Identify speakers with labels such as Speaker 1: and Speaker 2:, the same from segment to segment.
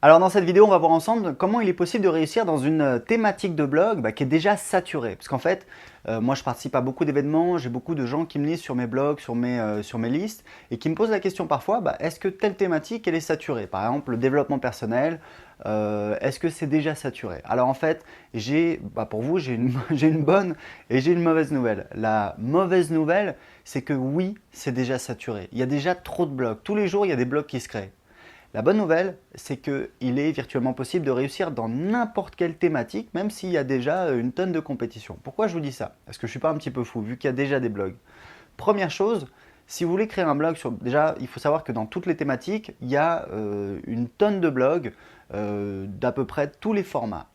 Speaker 1: Alors dans cette vidéo, on va voir ensemble comment il est possible de réussir dans une thématique de blog qui est déjà saturée. Parce qu'en fait, moi je participe à beaucoup d'événements, j'ai beaucoup de gens qui me lisent sur mes blogs, sur mes listes, et qui me posent la question parfois, est-ce que telle thématique elle est saturée? Par exemple, le développement personnel, est-ce que c'est déjà saturé? Alors en fait, pour vous, j'ai une bonne et j'ai une mauvaise nouvelle. La mauvaise nouvelle, c'est que oui, c'est déjà saturé. Il y a déjà trop de blogs. Tous les jours, il y a des blogs qui se créent. La bonne nouvelle, c'est qu'il est virtuellement possible de réussir dans n'importe quelle thématique, même s'il y a déjà une tonne de compétition. Pourquoi je vous dis ça? Parce que je ne suis pas un petit peu fou, vu qu'il y a déjà des blogs. Première chose, si vous voulez créer un blog sur... Déjà, il faut savoir que dans toutes les thématiques, il y a une tonne de blogs d'à peu près tous les formats.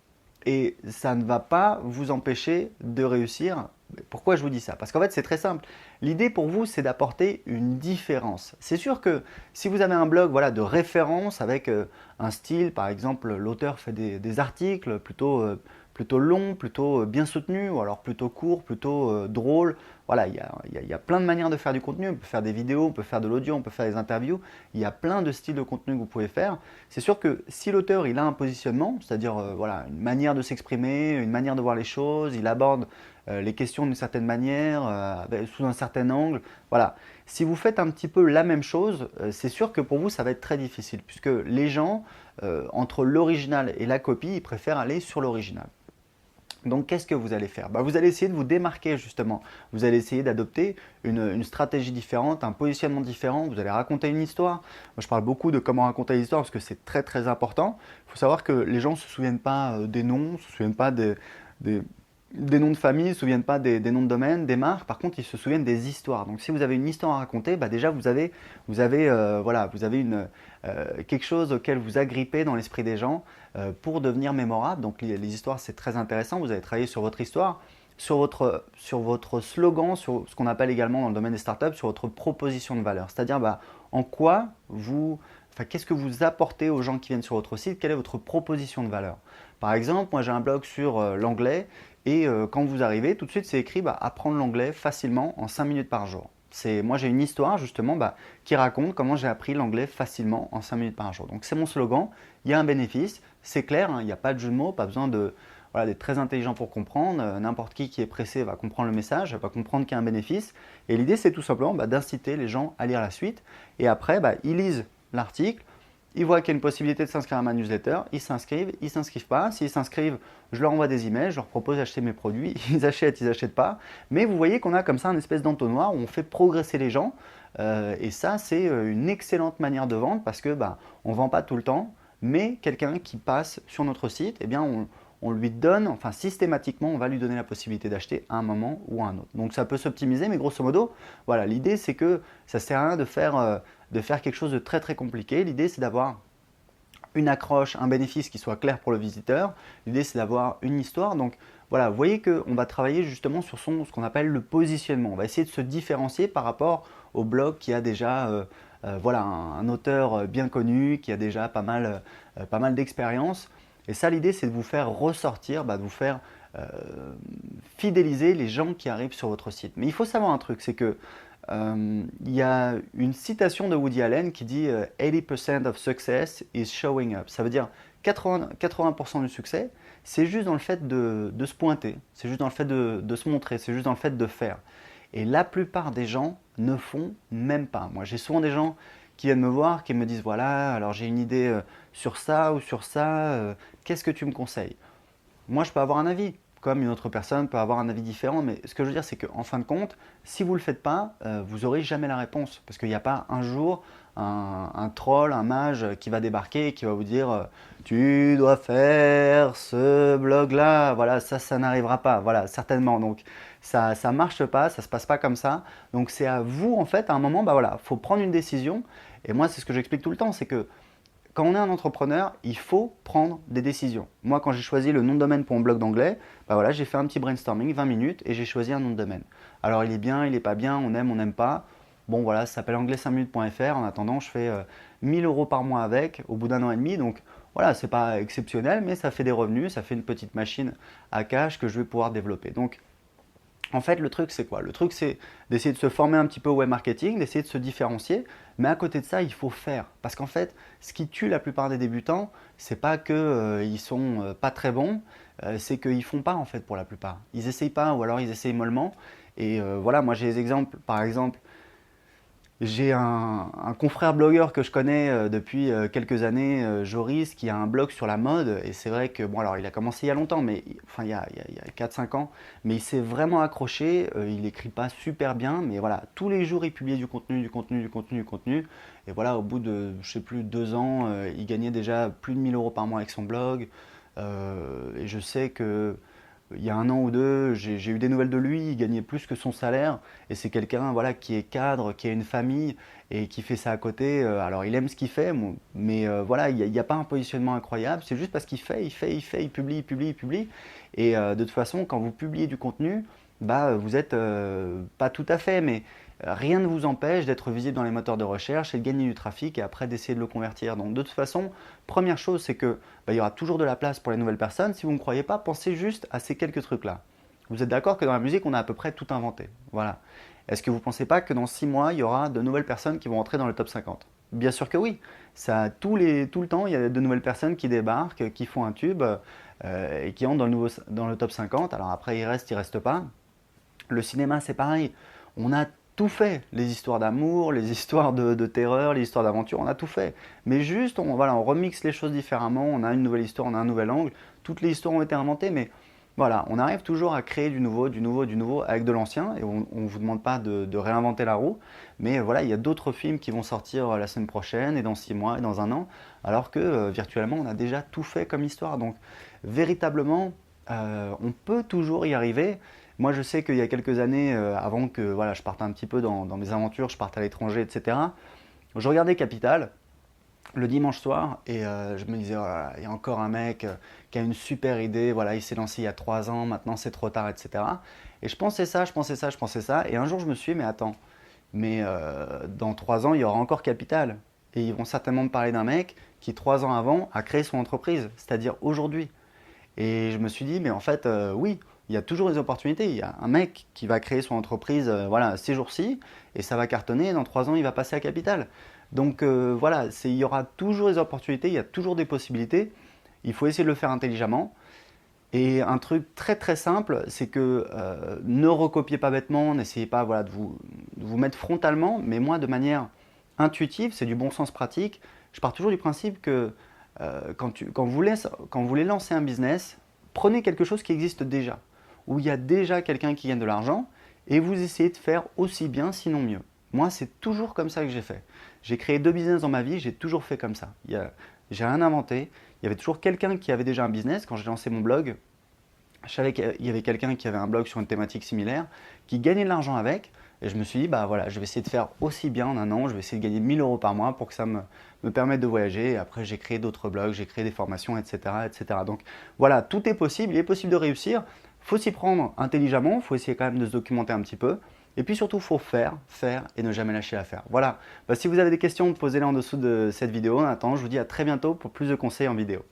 Speaker 1: Et ça ne va pas vous empêcher de réussir. Pourquoi je vous dis ça? Parce qu'en fait, c'est très simple. L'idée pour vous, c'est d'apporter une différence. C'est sûr que si vous avez un blog de référence avec un style, par exemple, l'auteur fait des articles plutôt longs, plutôt bien soutenus, ou alors plutôt courts, plutôt drôles. Voilà, il y a plein de manières de faire du contenu. On peut faire des vidéos, on peut faire de l'audio, on peut faire des interviews. Il y a plein de styles de contenu que vous pouvez faire. C'est sûr que si l'auteur il a un positionnement, c'est-à-dire une manière de s'exprimer, une manière de voir les choses, il aborde les questions d'une certaine manière, sous un certain angle. Voilà. Si vous faites un petit peu la même chose, c'est sûr que pour vous, ça va être très difficile, puisque les gens, entre l'original et la copie, ils préfèrent aller sur l'original. Donc, qu'est-ce que vous allez faire? Vous allez essayer de vous démarquer justement. Vous allez essayer d'adopter une stratégie différente, un positionnement différent. Vous allez raconter une histoire. Moi, je parle beaucoup de comment raconter l'histoire parce que c'est très très important. Il faut savoir que les gens ne se souviennent pas des noms, ne se souviennent pas des noms de famille, ne se souviennent pas des noms de domaine, des marques. Par contre, ils se souviennent des histoires. Donc, si vous avez une histoire à raconter, déjà vous avez quelque chose auquel vous agrippez dans l'esprit des gens pour devenir mémorable. Donc, les histoires, c'est très intéressant. Vous allez travailler sur votre histoire, sur votre slogan, sur ce qu'on appelle également dans le domaine des startups, sur votre proposition de valeur. C'est-à-dire, en quoi qu'est-ce que vous apportez aux gens qui viennent sur votre site? Quelle est votre proposition de valeur? Par exemple, moi j'ai un blog sur l'anglais et quand vous arrivez, tout de suite c'est écrit apprendre l'anglais facilement en 5 minutes par jour. Moi j'ai une histoire justement qui raconte comment j'ai appris l'anglais facilement en 5 minutes par jour. Donc c'est mon slogan, il y a un bénéfice, c'est clair, il n'y a pas de jeu de mots, pas besoin d'être très intelligent pour comprendre. N'importe qui est pressé va comprendre le message, va comprendre qu'il y a un bénéfice. Et l'idée c'est tout simplement d'inciter les gens à lire la suite. Et après, ils lisent l'article, ils voient qu'il y a une possibilité de s'inscrire à ma newsletter, ils s'inscrivent, ils ne s'inscrivent pas. S'ils s'inscrivent, je leur envoie des emails, je leur propose d'acheter mes produits, ils n'achètent pas. Mais vous voyez qu'on a comme ça une espèce d'entonnoir où on fait progresser les gens. Et ça, c'est une excellente manière de vendre parce que on ne vend pas tout le temps, mais quelqu'un qui passe sur notre site, on lui donne, enfin systématiquement, on va lui donner la possibilité d'acheter à un moment ou à un autre. Donc ça peut s'optimiser, mais grosso modo, voilà, l'idée c'est que ça ne sert à rien de faire quelque chose de très très compliqué. L'idée c'est d'avoir une accroche, un bénéfice qui soit clair pour le visiteur. L'idée c'est d'avoir une histoire. Donc voilà, vous voyez qu'on va travailler justement sur ce qu'on appelle le positionnement. On va essayer de se différencier par rapport au blog qui a déjà un auteur bien connu, qui a déjà pas mal d'expérience. Et ça, l'idée, c'est de vous faire ressortir, de vous faire fidéliser les gens qui arrivent sur votre site. Mais il faut savoir un truc, c'est que il y a une citation de Woody Allen qui dit 80% of success is showing up. Ça veut dire 80% du succès, c'est juste dans le fait de se pointer, c'est juste dans le fait de se montrer, c'est juste dans le fait de faire. Et la plupart des gens ne font même pas. Moi, j'ai souvent des gens qui viennent me voir, qui me disent voilà, alors j'ai une idée sur ça ou sur ça, qu'est-ce que tu me conseilles? Moi, je peux avoir un avis, comme une autre personne peut avoir un avis différent, mais ce que je veux dire, c'est qu'en fin de compte, si vous ne le faites pas, vous n'aurez jamais la réponse, parce qu'il n'y a pas un jour un troll, un mage qui va débarquer et qui va vous dire tu dois faire ce blog-là, voilà, ça n'arrivera pas, voilà, certainement. Donc ça ne marche pas, ça ne se passe pas comme ça. Donc c'est à vous, en fait, à un moment, faut prendre une décision. Et moi, c'est ce que j'explique tout le temps, c'est que quand on est un entrepreneur, il faut prendre des décisions. Moi, quand j'ai choisi le nom de domaine pour mon blog d'anglais, j'ai fait un petit brainstorming, 20 minutes, et j'ai choisi un nom de domaine. Alors, il est bien, il n'est pas bien, on n'aime pas. Bon, voilà, ça s'appelle anglais5minutes.fr. En attendant, je fais 1000 euros par mois avec, au bout d'un an et demi. Donc, voilà, c'est pas exceptionnel, mais ça fait des revenus, ça fait une petite machine à cash que je vais pouvoir développer. Donc, En fait, le truc, c'est quoi? Le truc, c'est d'essayer de se former un petit peu au web marketing, d'essayer de se différencier. Mais à côté de ça, il faut faire. Parce qu'en fait, ce qui tue la plupart des débutants, c'est pas qu'ils sont pas très bons, c'est qu'ils font pas en fait pour la plupart. Ils essayent pas ou alors ils essayent mollement. Et voilà, moi j'ai des exemples. Par exemple, j'ai un confrère blogueur que je connais depuis quelques années, Joris, qui a un blog sur la mode. Et c'est vrai que, bon, alors il a commencé il y a longtemps, mais enfin il y a 4-5 ans, mais il s'est vraiment accroché. Il écrit pas super bien, mais voilà, tous les jours il publiait du contenu, du contenu, du contenu, du contenu. Et voilà, au bout de, je sais plus, 2 ans, il gagnait déjà plus de 1 000 € par mois avec son blog. Et je sais que il y a 1 an ou 2, j'ai eu des nouvelles de lui, il gagnait plus que son salaire, et c'est quelqu'un voilà, qui est cadre, qui a une famille, et qui fait ça à côté. Alors il aime ce qu'il fait, mais voilà, il n'y a pas un positionnement incroyable, c'est juste parce qu'il fait, il publie, il publie, il publie, et de toute façon, quand vous publiez du contenu, bah, vous êtes pas tout à fait, mais rien ne vous empêche d'être visible dans les moteurs de recherche et de gagner du trafic et après d'essayer de le convertir. Donc de toute façon, première chose, c'est que bah, il y aura toujours de la place pour les nouvelles personnes. Si vous ne me croyez pas, pensez juste à ces quelques trucs-là. Vous êtes d'accord que dans la musique, on a à peu près tout inventé. Voilà. Est-ce que vous ne pensez pas que dans 6 mois, il y aura de nouvelles personnes qui vont entrer dans le top 50? Bien sûr que oui. Ça, tout le temps, il y a de nouvelles personnes qui débarquent, qui font un tube et qui entrent dans le top 50. Alors après, il reste pas. Le cinéma, c'est pareil. On a tout fait. Les histoires d'amour, les histoires de terreur, les histoires d'aventure, on a tout fait. Mais juste, voilà, on remixe les choses différemment. On a une nouvelle histoire, on a un nouvel angle. Toutes les histoires ont été inventées, mais voilà, on arrive toujours à créer du nouveau, du nouveau, du nouveau avec de l'ancien. Et on ne vous demande pas de réinventer la roue. Mais voilà, il y a d'autres films qui vont sortir la semaine prochaine, et dans 6 mois, et dans 1 an. Alors que virtuellement, on a déjà tout fait comme histoire. Donc, véritablement, on peut toujours y arriver. Moi, je sais qu'il y a quelques années, avant que voilà, je parte un petit peu dans mes aventures, je parte à l'étranger, etc., je regardais Capital le dimanche soir et je me disais, oh là là, il y a encore un mec qui a une super idée, voilà, il s'est lancé il y a 3 ans, maintenant c'est trop tard, etc. Et je pensais ça, je pensais ça, je pensais ça. Et un jour, je me suis dit, mais attends, mais dans 3 ans, il y aura encore Capital. Et ils vont certainement me parler d'un mec qui, 3 ans avant, a créé son entreprise, c'est-à-dire aujourd'hui. Et je me suis dit, mais en fait, oui, il y a toujours des opportunités. Il y a un mec qui va créer son entreprise voilà, ces jours-ci, et ça va cartonner. Et dans 3 ans, il va passer à Capital. Donc voilà, il y aura toujours des opportunités, il y a toujours des possibilités. Il faut essayer de le faire intelligemment. Et un truc très très simple, c'est que ne recopiez pas bêtement, n'essayez pas voilà, de vous mettre frontalement, mais moi de manière intuitive, c'est du bon sens pratique. Je pars toujours du principe que quand vous voulez lancer un business, prenez quelque chose qui existe déjà, où il y a déjà quelqu'un qui gagne de l'argent, et vous essayez de faire aussi bien, sinon mieux. Moi, c'est toujours comme ça que j'ai fait. J'ai créé 2 business dans ma vie, j'ai toujours fait comme ça. J'ai rien inventé. Il y avait toujours quelqu'un qui avait déjà un business. Quand j'ai lancé mon blog, je savais qu'il y avait quelqu'un qui avait un blog sur une thématique similaire, qui gagnait de l'argent avec. Et je me suis dit, bah voilà, je vais essayer de faire aussi bien en 1 an. Je vais essayer de gagner 1 000 € par mois pour que ça me permette de voyager. Et après, j'ai créé d'autres blogs, j'ai créé des formations, etc., etc. Donc voilà, tout est possible. Il est possible de réussir. Il faut s'y prendre intelligemment. Il faut essayer quand même de se documenter un petit peu. Et puis surtout, il faut faire, faire et ne jamais lâcher l'affaire. Voilà. Bah, si vous avez des questions, posez-les en dessous de cette vidéo. En attendant, je vous dis à très bientôt pour plus de conseils en vidéo.